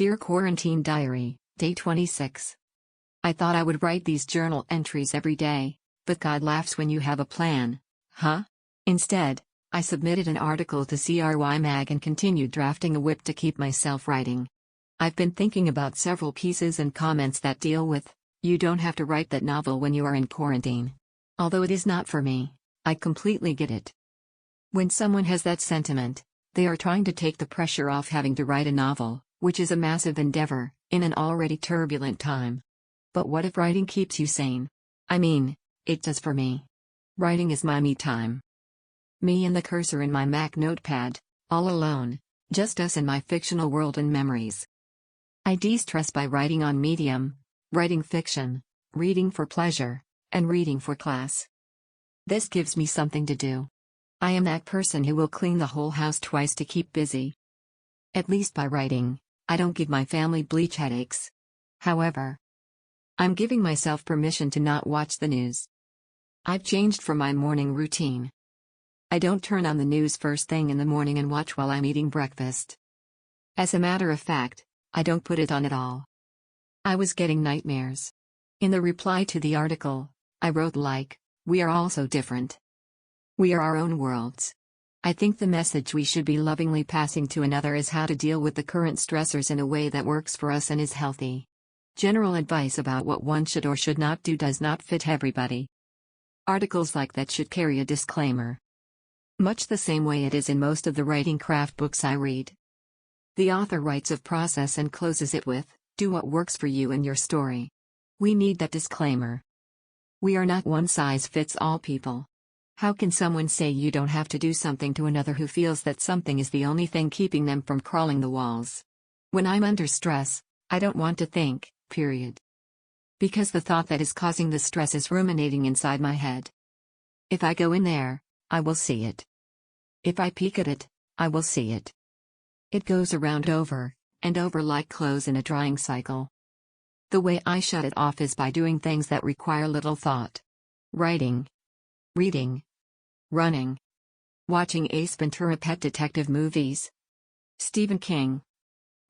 Dear Quarantine Diary, Day 26. I thought I would write these journal entries every day, but God laughs when you have a plan, huh? Instead, I submitted an article to CRY Mag and continued drafting a whip to keep myself writing. I've been thinking about several pieces and comments that deal with, you don't have to write that novel when you are in quarantine. Although it is not for me, I completely get it. When someone has that sentiment, they are trying to take the pressure off having to write a novel, which is a massive endeavor, in an already turbulent time. But what if writing keeps you sane? I mean, it does for me. Writing is my me time. Me and the cursor in my Mac notepad, all alone, just us in my fictional world and memories. I de-stress by writing on Medium, writing fiction, reading for pleasure, and reading for class. This gives me something to do. I am that person who will clean the whole house twice to keep busy. At least by writing, I don't give my family bleach headaches. However, I'm giving myself permission to not watch the news. I've changed from my morning routine. I don't turn on the news first thing in the morning and watch while I'm eating breakfast. As a matter of fact, I don't put it on at all. I was getting nightmares. In the reply to the article, I wrote we are all so different. We are our own worlds. I think the message we should be lovingly passing to another is how to deal with the current stressors in a way that works for us and is healthy. General advice about what one should or should not do does not fit everybody. Articles like that should carry a disclaimer. Much the same way it is in most of the writing craft books I read. The author writes of process and closes it with, do what works for you and your story. We need that disclaimer. We are not one-size-fits-all people. How can someone say you don't have to do something to another who feels that something is the only thing keeping them from crawling the walls? When I'm under stress, I don't want to think, period. Because the thought that is causing the stress is ruminating inside my head. If I go in there, I will see it. If I peek at it, I will see it. It goes around over and over like clothes in a drying cycle. The way I shut it off is by doing things that require little thought. Writing. Reading. Running. Watching Ace Ventura Pet Detective movies. Stephen King.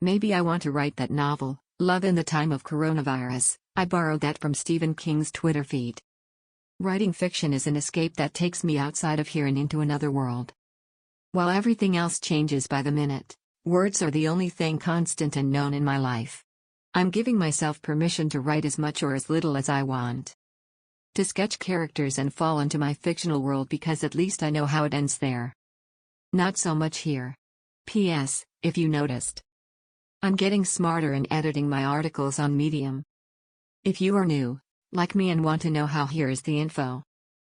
Maybe I want to write that novel, Love in the Time of Coronavirus. I borrowed that from Stephen King's Twitter feed. Writing fiction is an escape that takes me outside of here and into another world. While everything else changes by the minute, words are the only thing constant and known in my life. I'm giving myself permission to write as much or as little as I want. To sketch characters and fall into my fictional world because at least I know how it ends there. Not so much here. P.S. If you noticed, I'm getting smarter in editing my articles on Medium. If you are new, like me and want to know how, here is the info.